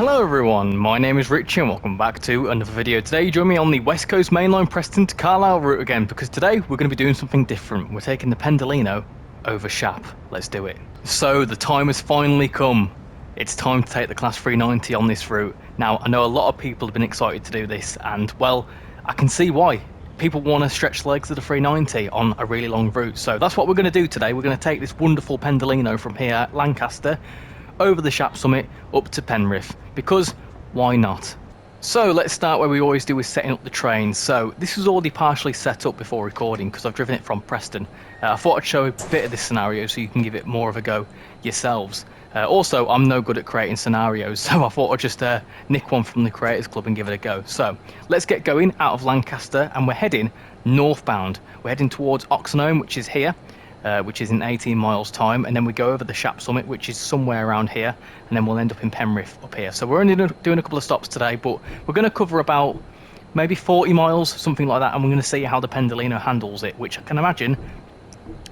Hello everyone, my name is Richie and welcome back to another video. Today join me on the West Coast mainline Preston to Carlisle route again, because today we're going to be doing something different. We're taking the Pendolino over Shap. Let's do it. So the time has finally come. It's time to take the Class 390 on this route. Now I know a lot of people have been excited to do this, and well, I can see why. People want to stretch the legs of the 390 on a really long route. So that's what we're going to do today. We're going to take this wonderful Pendolino from here at Lancaster over the Shap summit up to Penrith, because why not? So let's start where we always do, with setting up the train. So this was already partially set up before recording because I've driven it from Preston. I thought I'd show a bit of this scenario so you can give it more of a go yourselves. Also, I'm no good at creating scenarios, so I thought I'd just nick one from the Creators Club and give it a go. So let's get going out of Lancaster, and we're heading northbound. We're heading towards Oxenholme, which is here. Which is in 18 miles time, and then we go over the Shap summit, which is somewhere around here, and then we'll end up in Penrith up here. So we're only doing a couple of stops today, but we're going to cover about maybe 40 miles, something like that, and we're going to see how the Pendolino handles it, which I can imagine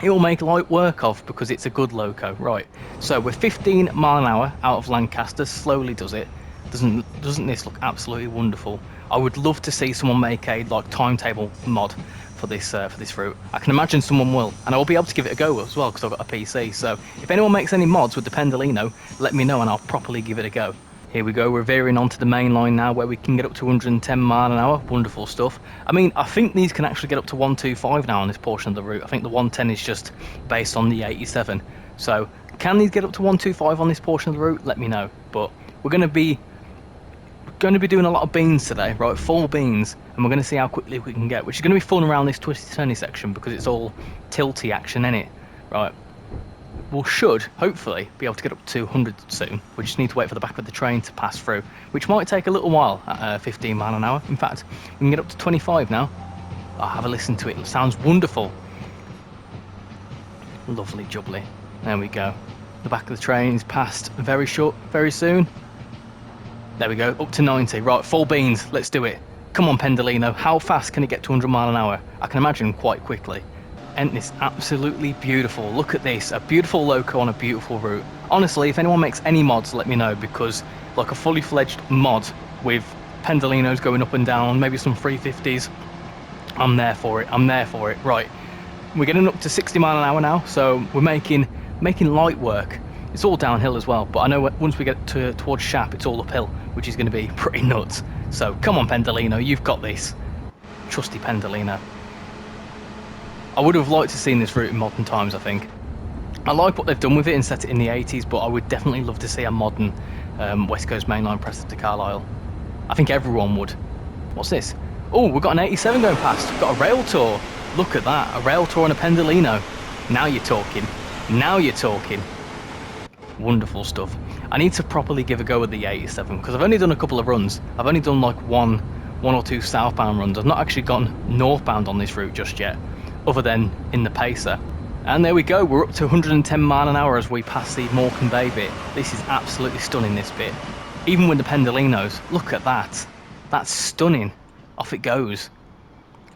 it will make light work of because it's a good loco. Right, so we're 15 mile an hour out of Lancaster. Slowly does it. Doesn't this look absolutely wonderful? I would love to see someone make a timetable mod for this route. I can imagine someone will, and I'll be able to give it a go as well because I've got a PC. So if anyone makes any mods with the Pendolino, let me know and I'll properly give it a go. Here we go, we're veering onto the main line now, where we can get up to 110 mile an hour. Wonderful stuff. I mean, I think these can actually get up to 125 now on this portion of the route. I think the 110 is just based on the 87. So can these get up to 125 on this portion of the route? Let me know. But we're going to be doing a lot of beans today, right? Full beans, and we're going to see how quickly we can get, which is going to be fun around this twisty turny section because it's all tilty action in it, right? We should hopefully be able to get up to 100 soon. We just need to wait for the back of the train to pass through, which might take a little while at 15 mile an hour. In fact, we can get up to 25 now. I'll have a listen to it. It sounds wonderful. Lovely jubbly. There we go. The back of the train is passed very soon. There we go, up to 90. Right, full beans, let's do it. Come on, Pendolino, how fast can it get to 100 mile an hour? I can imagine quite quickly. And it's absolutely beautiful. Look at this, a beautiful loco on a beautiful route. Honestly, if anyone makes any mods, let me know, because like a fully fledged mod with Pendolinos going up and down, maybe some 350s, I'm there for it. Right, we're getting up to 60 mile an hour now, so we're making light work. It's all downhill as well, but I know once we get towards Shap, it's all uphill, which is going to be pretty nuts. So come on, Pendolino, you've got this. Trusty Pendolino. I would have liked to have seen this route in modern times, I think. I like what they've done with it and set it in the 80s, but I would definitely love to see a modern West Coast mainline Preston to Carlisle. I think everyone would. What's this? Oh, we've got an 87 going past. We've got a rail tour. Look at that, a rail tour on a Pendolino. Now you're talking. Now you're talking. Wonderful stuff. I need to properly give a go with the 87 because I've only done a couple of runs. I've only done like one or two southbound runs. I've not actually gone northbound on this route just yet, other than in the pacer. And there we go, we're up to 110 mile an hour as we pass the Morecambe Bay bit. This is absolutely stunning, this bit. Even with the Pendolinos, look at that. That's stunning. Off it goes.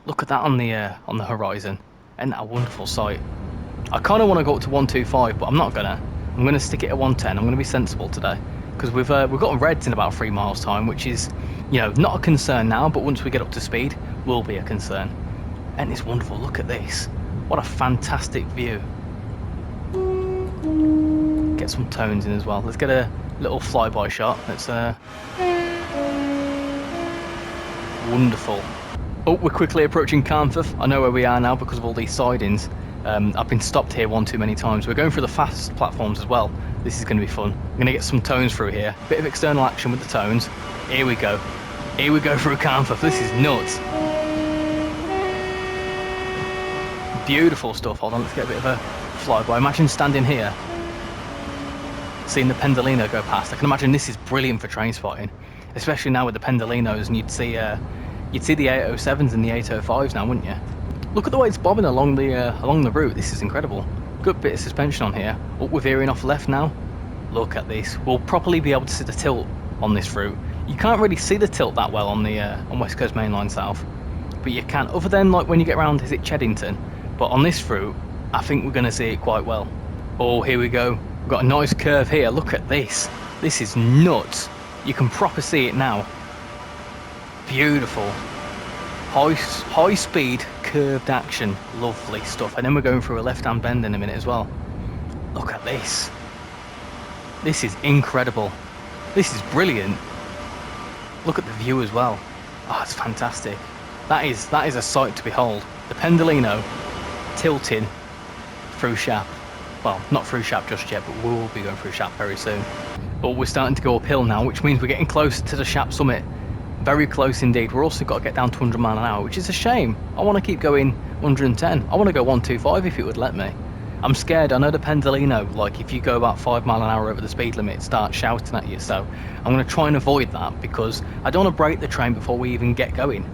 Look at that on the horizon. Isn't that a wonderful sight? I kind of want to go up to 125, but I'm not gonna. I'm going to stick it at 110. I'm going to be sensible today because we've got reds in about 3 miles time, which is, you know, not a concern now, but once we get up to speed, will be a concern. And it's wonderful. Look at this. What a fantastic view. Get some tones in as well. Let's get a little flyby shot. Let's wonderful. Oh, we're quickly approaching Carnforth. I know where we are now because of all these sidings. I've been stopped here one too many times. We're going through the fast platforms as well. This is going to be fun. I'm going to get some tones through here. Bit of external action with the tones. Here we go. Here we go through Carnforth. This is nuts. Beautiful stuff. Hold on, let's get a bit of a flyby. Imagine standing here, seeing the Pendolino go past. I can imagine this is brilliant for train spotting, especially now with the Pendolinos, and you'd see the 807s and the 805s now, wouldn't you? Look at the way it's bobbing along the route. This is incredible. Good bit of suspension on here. Oh, we're veering off left now. Look at this. We'll probably be able to see the tilt on this route. You can't really see the tilt that well on West Coast Mainline South, but you can, other than like when you get around, is it Cheddington? But on this route, I think we're going to see it quite well. Oh, here we go. We've got a nice curve here. Look at this. This is nuts. You can proper see it now. Beautiful. High speed, curved action. Lovely stuff. And then we're going through a left-hand bend in a minute as well. Look at this. This is incredible. This is brilliant. Look at the view as well. Oh, it's fantastic. That is a sight to behold. The Pendolino tilting through Shap. Well, not through Shap just yet, but we will be going through Shap very soon. But we're starting to go uphill now, which means we're getting close to the Shap summit. Very close indeed. We're also got to get down to 100 mile an hour, which is a shame. I want to keep going 110. I want to go 125 if it would let me. I'm scared. I know the Pendolino, like if you go about 5 mile an hour over the speed limit, it starts shouting at you. So I'm going to try and avoid that because I don't want to break the train before we even get going.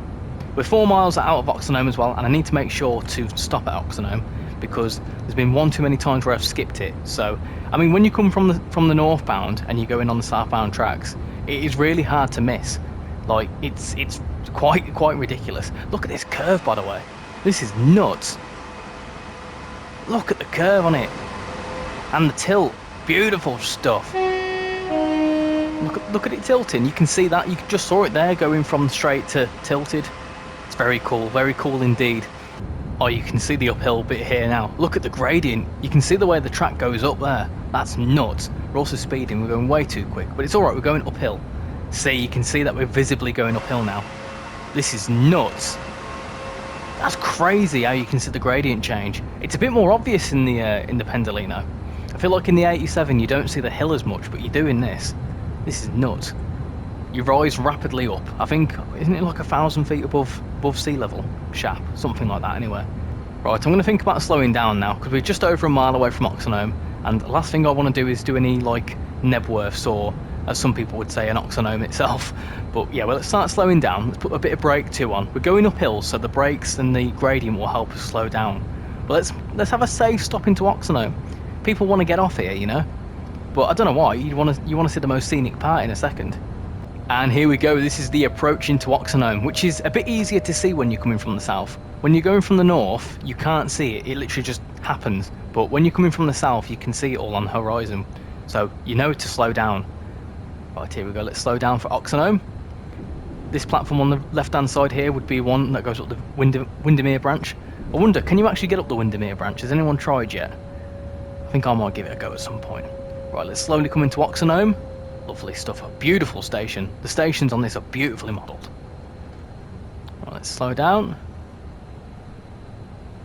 We're 4 miles out of Oxenholme as well, and I need to make sure to stop at Oxenholme because there's been one too many times where I've skipped it. So, I mean, when you come from the northbound and you go in on the southbound tracks, it is really hard to miss. Like, it's quite ridiculous. Look at this curve, by the way. This is nuts. Look at the curve on it. And the tilt. Beautiful stuff. Look at it tilting. You can see that. You just saw it there going from straight to tilted. It's very cool indeed. Oh, you can see the uphill bit here now. Look at the gradient. You can see the way the track goes up there. That's nuts. We're also speeding. We're going way too quick, but it's all right. We're going uphill. See, you can see that we're visibly going uphill now. This is nuts. That's crazy how you can see the gradient change. It's a bit more obvious in the Pendolino. I feel like in the 87 you don't see the hill as much, but you do in this. This is nuts. You rise rapidly up. I think, isn't it like 1,000 feet above sea level? Shap, something like that anyway. Right, I'm going to think about slowing down now because we're just over a mile away from Oxenholme, and the last thing I want to do is do any like Nebworths or, as some people would say, an Oxenholme itself. But yeah, well, let's start slowing down. Let's put a bit of brake 2 on. We're going uphill, so the brakes and the gradient will help us slow down. But let's have a safe stop into Oxenholme. People want to get off here, you know. But I don't know why. You want to see the most scenic part in a second. And here we go. This is the approach into Oxenholme, which is a bit easier to see when you're coming from the south. When you're going from the north, you can't see it. It literally just happens. But when you're coming from the south, you can see it all on the horizon. So you know to slow down. Right, here we go. Let's slow down for Oxenholme. This platform on the left-hand side here would be one that goes up the Windermere branch. I wonder, can you actually get up the Windermere branch? Has anyone tried yet? I think I might give it a go at some point. Right, let's slowly come into Oxenholme. Lovely stuff. A beautiful station. The stations on this are beautifully modelled. Right, let's slow down.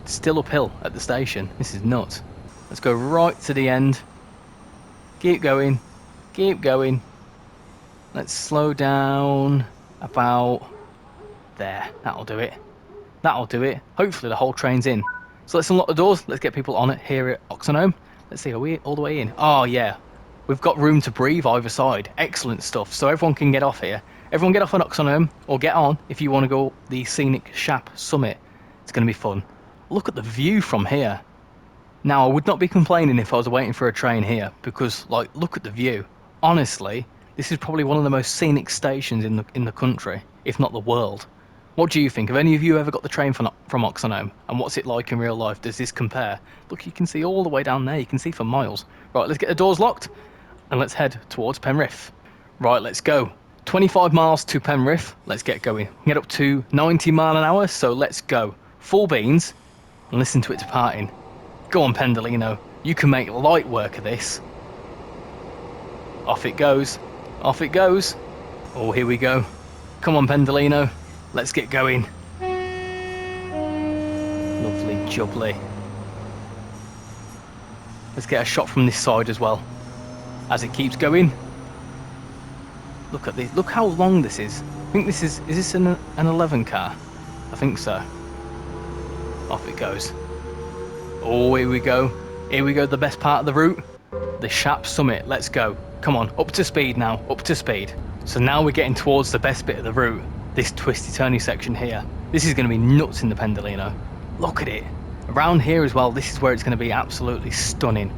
It's still uphill at the station. This is nuts. Let's go right to the end. Keep going. Keep going. Let's slow down about there. That'll do it. That'll do it. Hopefully the whole train's in. So let's unlock the doors. Let's get people on it here at Oxenholme. Let's see, are we all the way in? Oh yeah. We've got room to breathe either side. Excellent stuff. So everyone can get off here. Everyone get off on Oxenholme, or get on if you want to go the scenic Shap summit. It's going to be fun. Look at the view from here. Now, I would not be complaining if I was waiting for a train here, because, like, look at the view. Honestly, this is probably one of the most scenic stations in the country, if not the world. What do you think? Have any of you ever got the train from Oxenholme? And what's it like in real life? Does this compare? Look, you can see all the way down there. You can see for miles. Right, let's get the doors locked. And let's head towards Penrith. Right, let's go. 25 miles to Penrith. Let's get going. Get up to 90 mile an hour, so let's go. Full beans and listen to it departing. Go on, Pendolino. You can make light work of this. Off it goes. Off it goes. Oh, here we go. Come on, Pendolino. Let's get going. Lovely jubbly. Let's get a shot from this side as well. As it keeps going. Look at this. Look how long this is. I think this is this an 11 car? I think so. Off it goes. Oh, here we go. Here we go, the best part of the route. The Shap summit. Let's go. Come on, up to speed now. Up to speed. So now we're getting towards the best bit of the route. This twisty-turny section here. This is going to be nuts in the Pendolino. Look at it. Around here as well, this is where it's going to be absolutely stunning.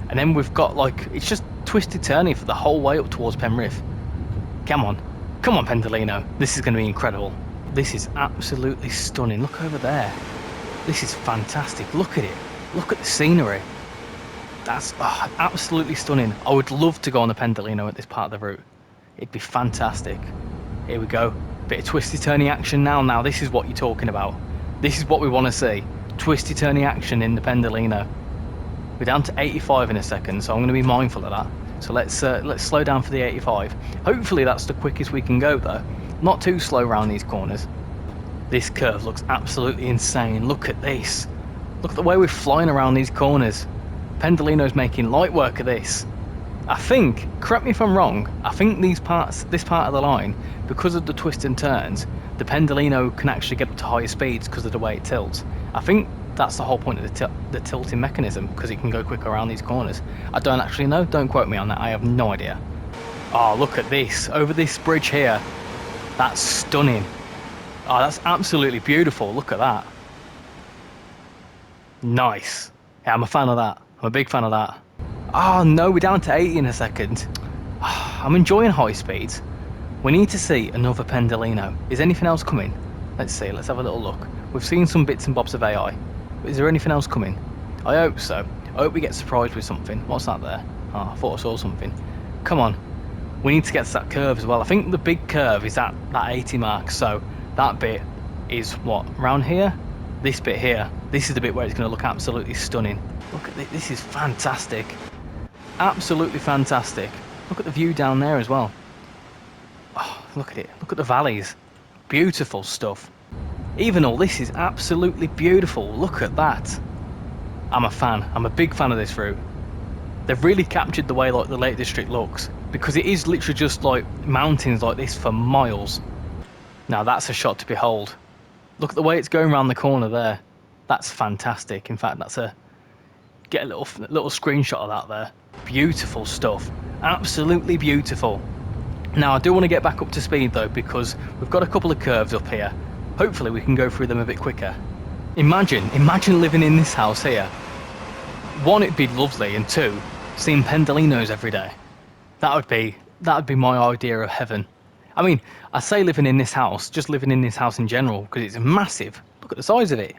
And then we've got, like, it's just twisty-turny for the whole way up towards Penrith. Come on. Come on, Pendolino. This is going to be incredible. This is absolutely stunning. Look over there. This is fantastic. Look at it. Look at the scenery. That's absolutely stunning. I would love to go on the Pendolino at this part of the route. it'd be fantastic. Here we go. Bit of twisty turny action now. Now this is what you're talking about. This is what we want to see. Twisty turny action in the Pendolino. We're down to 85 in a second, so I'm going to be mindful of that. So let's slow down for the 85. Hopefully that's the quickest we can go though. Not too slow around these corners. This curve looks absolutely insane. Look at this. Look at the way we're flying around these corners. Pendolino's making light work of this. I think, correct me if I'm wrong, I think this part of the line, because of the twists and turns, the Pendolino can actually get up to higher speeds because of the way it tilts. I think that's the whole point of the tilting mechanism, because it can go quicker around these corners. I don't actually know, don't quote me on that, I have no idea. Oh, look at this, over this bridge here. That's stunning. Oh, that's absolutely beautiful, look at that. Nice. Yeah, I'm a fan of that. I'm a big fan of that. Oh no, we're down to 80 in a second. I'm enjoying high speeds. We need to see another Pendolino. Is anything else coming? Let's see, let's have a little look. We've seen some bits and bobs of AI. Is there anything else coming? I hope so. I hope we get surprised with something. What's that there? Oh, I thought I saw something. Come on. We need to get to that curve as well. I think the big curve is at that 80 mark. So that bit is what? Around here? This bit here. This is the bit where it's going to look absolutely stunning. Look at this. This is fantastic. Absolutely fantastic. Look at the view down there as well. Oh, look at it. Look at the valleys. Beautiful stuff. Even all this is absolutely beautiful. Look at that. I'm a fan. I'm a big fan of this route. They've really captured the way like the Lake District looks, because it is literally just like mountains like this for miles. Now that's a shot to behold. Look at the way it's going around the corner there. That's fantastic. In fact, that's a get a little screenshot of that there. Beautiful stuff. Absolutely beautiful. Now I do want to get back up to speed though, because we've got a couple of curves up here. Hopefully we can go through them a bit quicker. Imagine living in this house here. One, it'd be lovely, and two, seeing Pendolinos every day. That'd be my idea of heaven. I mean, I say living in this house, just living in this house in general, because it's massive. Look at the size of it.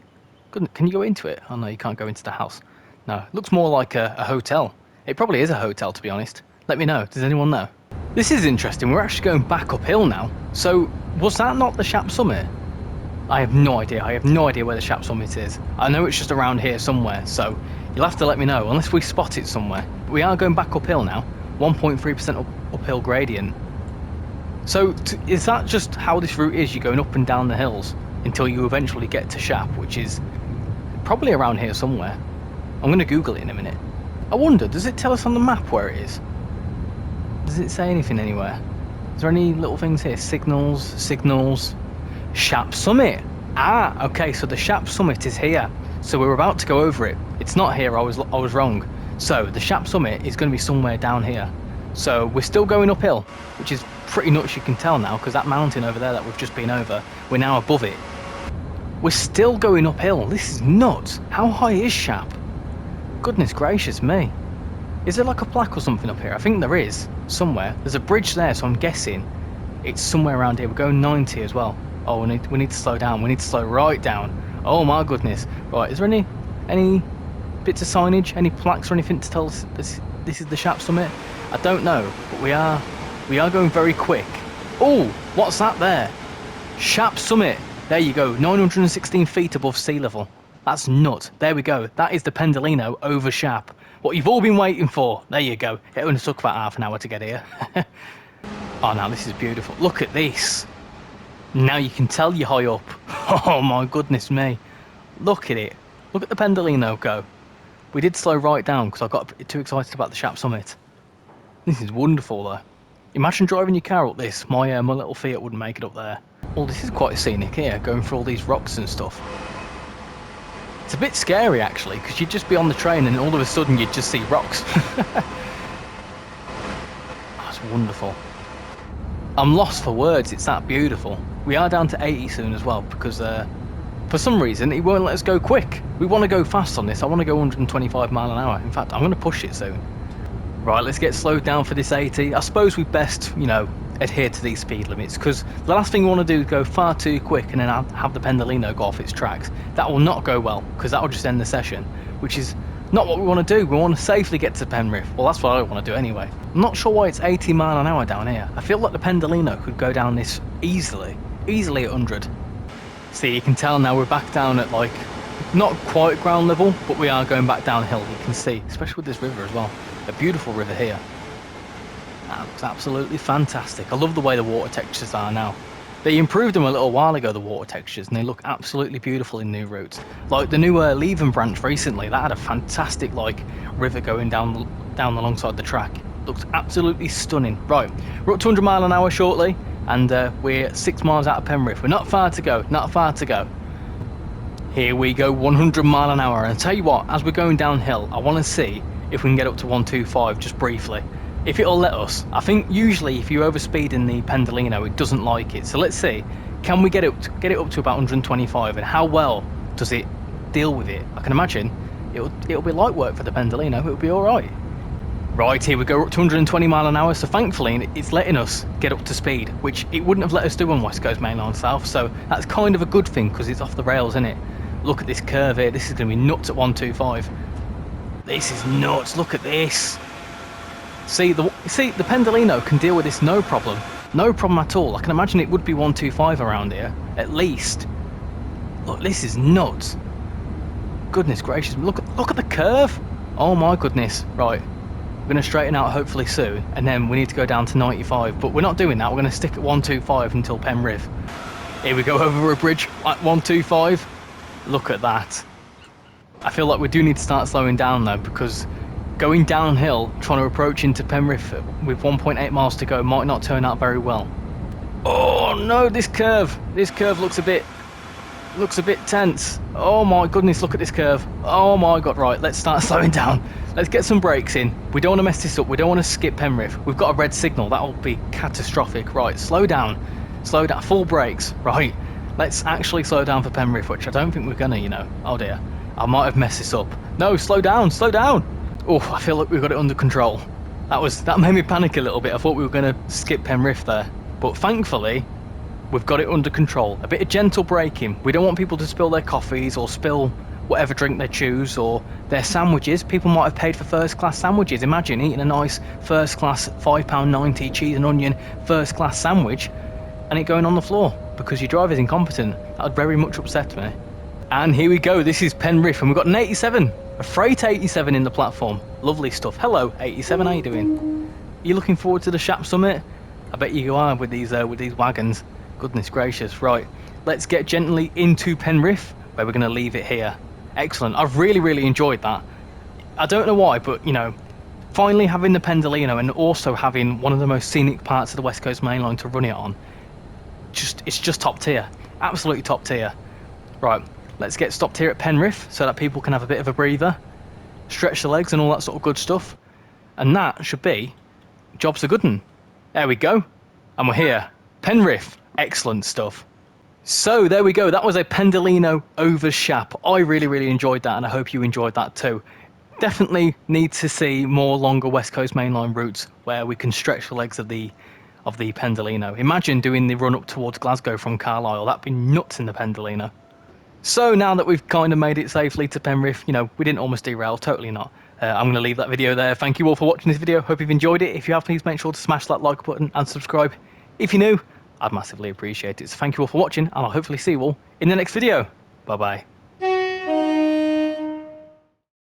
Can you go into it? Oh no, you can't go into the house. No, it looks more like a hotel. It probably is a hotel, to be honest. Let me know. Does anyone know? This is interesting. We're actually going back uphill now. So, was that not the Shap summit? I have no idea. I have no idea where the Shap summit is. I know it's just around here somewhere, so you'll have to let me know, unless we spot it somewhere. But we are going back uphill now. 1.3% uphill gradient. So, is that just how this route is? You're going up and down the hills until you eventually get to Shap, which is probably around here somewhere. I'm going to Google it in a minute. I wonder, does it tell us on the map where it is? Does it say anything anywhere? Is there any little things here? Signals. Shap summit. Ah, okay, so the Shap summit is here. So we're about to go over it. It's not here, I was wrong. So the Shap summit is going to be somewhere down here. So we're still going uphill, which is pretty nuts, you can tell now, because that mountain over there that we've just been over, we're now above it. We're still going uphill. This is nuts. How high is Shap? Goodness gracious me. Is there like a plaque or something up here? I think there is, somewhere. There's a bridge there, so I'm guessing it's somewhere around here. We're going 90 as well. Oh, we need to slow down. We need to slow right down. Oh my goodness. Right, is there any bits of signage, any plaques or anything to tell us this is the Shap summit? I don't know, but we are going very quick. Oh, what's that there? Shap summit. There you go, 916 feet above sea level. That's nuts. There we go. That is the Pendolino over Shap. What you've all been waiting for. There you go. It only took about half an hour to get here. Oh, now this is beautiful. Look at this. Now you can tell you're high up. Oh my goodness me. Look at it. Look at the Pendolino go. We did slow right down because I got too excited about the Shap summit. This is wonderful though. Imagine driving your car up this. My little Fiat wouldn't make it up there. Well, this is quite scenic here, going through all these rocks and stuff. It's a bit scary actually, because you'd just be on the train and all of a sudden you'd just see rocks. That's wonderful. I'm lost for words, it's that beautiful. We are down to 80 soon as well, because for some reason it won't let us go quick. We want to go fast on this. I want to go 125 mile an hour. In fact, I'm going to push it soon. Right, let's get slowed down for this 80. I suppose we best, adhere to these speed limits, because the last thing we want to do is go far too quick and then have the Pendolino go off its tracks. That will not go well, because that will just end the session, which is not what we want to do. We want to safely get to Penrith. Well, that's what I want to do anyway. I'm not sure why it's 80 mile an hour down here. I feel like the Pendolino could go down this easily at 100. See, you can tell now we're back down at like, not quite ground level, but we are going back downhill. You can see, especially with this river as well. A beautiful river here. That looks absolutely fantastic. I love the way the water textures are now. They improved them a little while ago, the water textures, and they look absolutely beautiful in new routes. Like the new Leven branch recently, that had a fantastic like river going down alongside the track. Looks absolutely stunning. Right, we're up 200 mile an hour shortly, and we're 6 miles out of Penrith. We're not far to go, not far to go. Here we go, 100 mile an hour. And I tell you what, as we're going downhill, I want to see if we can get up to 125 just briefly. If it'll let us. I think usually if you overspeed in the Pendolino, it doesn't like it. So let's see, can we get it up to about 125, and how well does it deal with it? I can imagine it'll be light work for the Pendolino. It'll be all right. Right, here we go, up to 120 mile an hour. So thankfully it's letting us get up to speed, which it wouldn't have let us do on West Coast Mainline South. So that's kind of a good thing because it's off the rails, isn't it? Look at this curve here. This is going to be nuts at 125. This is nuts. Look at this. See, the Pendolino can deal with this no problem. No problem at all. I can imagine it would be 125 around here, at least. Look, this is nuts. Goodness gracious, look at the curve. Oh my goodness. Right, we're going to straighten out hopefully soon, and then we need to go down to 95. But we're not doing that. We're going to stick at 125 until Penrith. Here we go over a bridge at 125. Look at that. I feel like we do need to start slowing down though, because going downhill, trying to approach into Penrith with 1.8 miles to go might not turn out very well. Oh no, this curve looks a bit tense. Oh my goodness, look at this curve. Oh my god, right, let's start slowing down. Let's get some brakes in. We don't want to mess this up. We don't want to skip Penrith. We've got a red signal. That'll be catastrophic. Right, slow down, full brakes. Right, let's actually slow down for Penrith, which I don't think we're gonna, you know. Oh dear, I might have messed this up. No, slow down. Oh, I feel like we've got it under control. That made me panic a little bit. I thought we were going to skip Penrith there. But thankfully, we've got it under control. A bit of gentle braking. We don't want people to spill their coffees or spill whatever drink they choose, or their sandwiches. People might have paid for first class sandwiches. Imagine eating a nice first class £5.90 cheese and onion first class sandwich and it going on the floor because your driver's incompetent. That would very much upset me. And here we go, this is Penrith, and we've got an 87, a freight 87 in the platform. Lovely stuff. Hello 87, how you doing? Are you looking forward to the Shap summit? I bet you are with these wagons. Goodness gracious. Right, let's get gently into Penrith, where we're going to leave it here. Excellent. I've really enjoyed that. I don't know why, but you know, finally having the Pendolino and also having one of the most scenic parts of the West Coast Main Line to run it on, it's just top tier. Absolutely top tier. Right, let's get stopped here at Penrith so that people can have a bit of a breather, stretch the legs and all that sort of good stuff. And that should be job's a good one. There we go. And we're here. Penrith. Excellent stuff. So there we go. That was a Pendolino over Shap. I really enjoyed that, and I hope you enjoyed that too. Definitely need to see more longer West Coast mainline routes where we can stretch the legs of the Pendolino. Imagine doing the run up towards Glasgow from Carlisle. That'd be nuts in the Pendolino. So now that we've kind of made it safely to Penrith, you know, we didn't almost derail, totally not. I'm going to leave that video there. Thank you all for watching this video. Hope you've enjoyed it. If you have, please make sure to smash that like button and subscribe. If you're new, I'd massively appreciate it. So thank you all for watching, and I'll hopefully see you all in the next video. Bye bye.